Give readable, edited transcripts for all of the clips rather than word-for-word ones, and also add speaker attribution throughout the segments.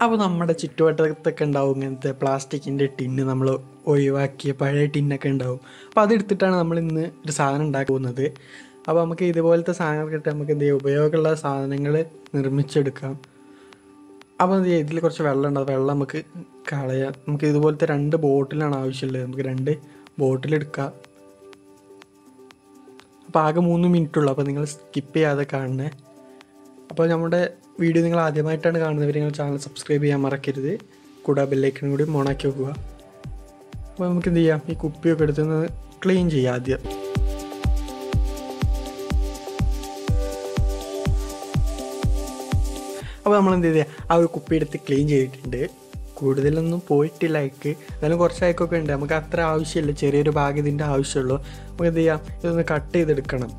Speaker 1: അപ്പോൾ നമ്മുടെ ചുറ്റുവട്ടത്തൊക്കെ ഉണ്ടാവും ഇങ്ങനത്തെ പ്ലാസ്റ്റിക്കിൻ്റെ ടിന്ന് നമ്മൾ ഒഴിവാക്കിയ പഴയ ടിന്നൊക്കെ ഉണ്ടാവും. അപ്പോൾ അതെടുത്തിട്ടാണ് നമ്മൾ ഇന്ന് ഒരു സാധനം ഉണ്ടാക്കുന്നത്. അപ്പോൾ നമുക്ക് ഇതുപോലത്തെ സാധനങ്ങളൊക്കെ ഇട്ട് നമുക്ക് എന്ത് ചെയ്യും, ഉപയോഗമുള്ള സാധനങ്ങൾ നിർമ്മിച്ചെടുക്കാം. അപ്പോൾ എന്ത് ചെയ്യുക, ഇതിൽ കുറച്ച് വെള്ളം ഉണ്ട്, വെള്ളം നമുക്ക് കളയാം. നമുക്ക് ഇതുപോലത്തെ 2 ബോട്ടിലാണ് ആവശ്യമുള്ളത്. നമുക്ക് 2 ബോട്ടിലെടുക്കാം. അപ്പോൾ ആകെ 3 മിനിറ്റുള്ളൂ. അപ്പോൾ നിങ്ങൾ സ്കിപ്പ് ചെയ്യാതെ കാണണേ. അപ്പോൾ നമ്മുടെ വീഡിയോ നിങ്ങൾ ആദ്യമായിട്ടാണ് കാണുന്നവർ നിങ്ങൾ ചാനൽ സബ്സ്ക്രൈബ് ചെയ്യാൻ മറക്കരുത്. കൂടെ ബെല്ലൈക്കൺ കൂടി ഓണാക്കി വെക്കുക. അപ്പോൾ നമുക്ക് എന്ത് ചെയ്യാം, ഈ കുപ്പിയൊക്കെ എടുത്ത് ക്ലീൻ ചെയ്യാം ആദ്യം. അപ്പോൾ നമ്മൾ എന്ത് ചെയ്യുക, ആ ഒരു കുപ്പി എടുത്ത് ക്ലീൻ ചെയ്തിട്ടുണ്ട്. കൂടുതലൊന്നും പോയിട്ടില്ല അയക്ക്, എന്നാലും കുറച്ച് അയക്കൊക്കെ ഉണ്ട്. നമുക്ക് അത്ര ആവശ്യമില്ല, ചെറിയൊരു ഭാഗം ഇതിൻ്റെ ആവശ്യമുള്ളൂ. നമുക്ക് എന്ത് ചെയ്യാം, ഇതൊന്ന് കട്ട് ചെയ്തെടുക്കണം.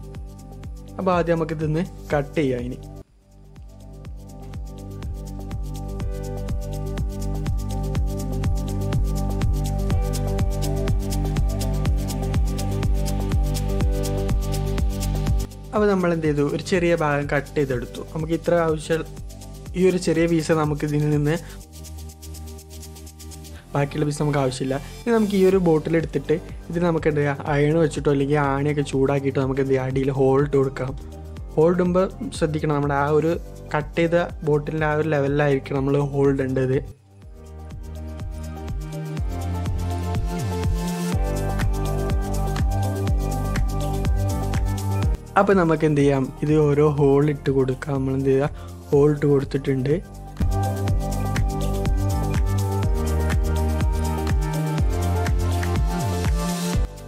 Speaker 1: അപ്പോൾ ആദ്യം നമുക്കിതൊന്ന് കട്ട് ചെയ്യാം. ഇനി അപ്പോൾ നമ്മൾ എന്ത് ചെയ്തു, ഒരു ചെറിയ ഭാഗം കട്ട് ചെയ്തെടുത്തു. നമുക്ക് ഇത്ര ആവശ്യം, ഈ ഒരു ചെറിയ പീസ് നമുക്ക് ഇതിൽ നിന്ന്, ബാക്കിയുള്ള പീസ് നമുക്ക് ആവശ്യമില്ല. ഇനി നമുക്ക് ഈ ഒരു ബോട്ടിലെടുത്തിട്ട് ഇത് നമുക്ക് എന്ത് ചെയ്യുക, അയൺ വെച്ചിട്ടോ അല്ലെങ്കിൽ ആണിയൊക്കെ ചൂടാക്കിയിട്ടോ നമുക്ക് എന്ത് ചെയ്യുക, അടിയിൽ ഹോൾ ഇട്ട് കൊടുക്കാം. ഹോൾ ഇടുമ്പോൾ ശ്രദ്ധിക്കണം, നമ്മുടെ ആ ഒരു കട്ട് ചെയ്ത ബോട്ടിലിൻ്റെ ആ ഒരു ലെവലിലായിരിക്കും നമ്മൾ ഹോൾ ഇടേണ്ടത്. അപ്പോൾ നമുക്ക് എന്ത് ചെയ്യാം, ഇത് ഓരോ ഹോൾ ഇട്ട് കൊടുക്കാം. നമ്മൾ എന്ത് ചെയ്യുക, ഹോൾ ഇട്ട് കൊടുത്തിട്ടുണ്ട്.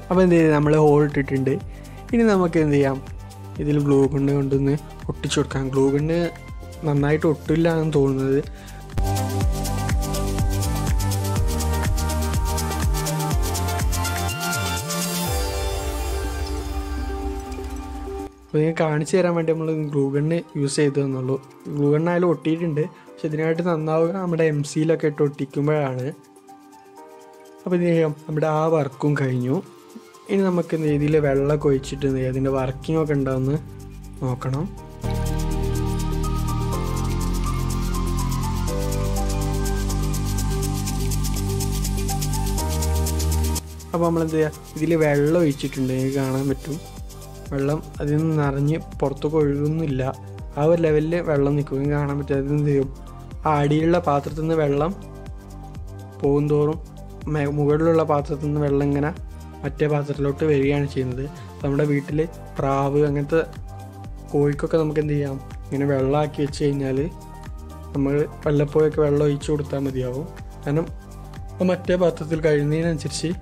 Speaker 1: അപ്പോൾ എന്ത് ചെയ്ത് നമ്മൾ ഹോൾ ഇട്ടിട്ടുണ്ട്. ഇനി നമുക്ക് എന്ത് ചെയ്യാം, ഇതിൽ ഗ്ലൂ ഗണ്ണ് കൊണ്ടൊന്ന് ഒട്ടിച്ചു കൊടുക്കാം. ഗ്ലൂ ഗണ്ണ് നന്നായിട്ട് ഒട്ടില്ല എന്ന് തോന്നുന്നത്. അപ്പോൾ നിങ്ങൾ കാണിച്ചു തരാൻ വേണ്ടി നമ്മൾ ഗ്ലൂ ഗണ്ണ് യൂസ് ചെയ്തതെന്നുള്ളൂ. ഗ്ലൂ ഗണ്ണായാലും ഒട്ടിയിട്ടുണ്ട്, പക്ഷെ ഇതിനായിട്ട് നന്നാവുക നമ്മുടെ MC-യിലൊക്കെ ഇട്ട് ഒട്ടിക്കുമ്പോഴാണ്. അപ്പോൾ ഇത് ചെയ്യാം, നമ്മുടെ ആ വർക്കും കഴിഞ്ഞു. ഇനി നമുക്ക് എന്ത് രീതിയിൽ വെള്ളമൊക്കെ ഒഴിച്ചിട്ട് അതിൻ്റെ വർക്കിംഗ് ഒക്കെ ഉണ്ടാവുമെന്ന് നോക്കണം. അപ്പോൾ നമ്മളെന്ത് ചെയ്യുക, ഇതിൽ വെള്ളം ഒഴിച്ചിട്ടുണ്ട്, നിങ്ങൾക്ക് കാണാൻ പറ്റും. വെള്ളം അതിൽ നിന്ന് നിറഞ്ഞ് പുറത്തൊക്കെ ഒഴുകുന്നില്ല, ആ ഒരു ലെവലിൽ വെള്ളം നിൽക്കും, കാണാൻ പറ്റും. അതെന്ത് ചെയ്യും, ആ അടിയിലുള്ള പാത്രത്തിൽ നിന്ന് വെള്ളം പോകുന്തോറും മുകളിലുള്ള പാത്രത്തിൽ നിന്ന് വെള്ളം ഇങ്ങനെ മറ്റേ പാത്രത്തിലോട്ട് വരികയാണ് ചെയ്യുന്നത്. നമ്മുടെ വീട്ടിൽ പ്രാവ് അങ്ങനത്തെ കോഴിക്കൊക്കെ നമുക്ക് എന്ത് ചെയ്യാം, ഇങ്ങനെ വെള്ളമാക്കി വെച്ച് കഴിഞ്ഞാൽ നമ്മൾ വല്ലപ്പോഴൊക്കെ വെള്ളം ഒഴിച്ചു കൊടുത്താൽ മതിയാവും. കാരണം മറ്റേ പാത്രത്തിൽ കഴിയുന്നതിനനുസരിച്ച്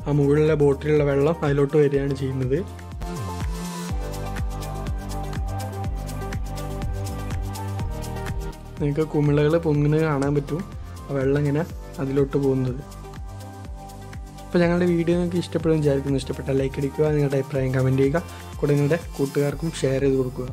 Speaker 1: ആ മുകളിലെ ബോട്ടിലുള്ള വെള്ളം അതിലോട്ട് വരികയാണ് ചെയ്യുന്നത്. നിങ്ങൾക്ക് കുമിളകൾ പൊങ്ങുന്നത് കാണാൻ പറ്റും, ആ വെള്ളം ഇങ്ങനെ അതിലോട്ട് പോകുന്നത്. അപ്പോൾ ഞങ്ങളുടെ വീഡിയോ നിങ്ങൾക്ക് ഇഷ്ടപ്പെടുമെന്ന് വിചാരിക്കുന്നു. ഇഷ്ടപ്പെട്ടാൽ ലൈക്ക് അടിക്കുക, നിങ്ങളുടെ അഭിപ്രായം കമൻറ്റ് ചെയ്യുക, കൂടെ നിങ്ങളുടെ കൂട്ടുകാർക്കും ഷെയർ ചെയ്ത് കൊടുക്കുക.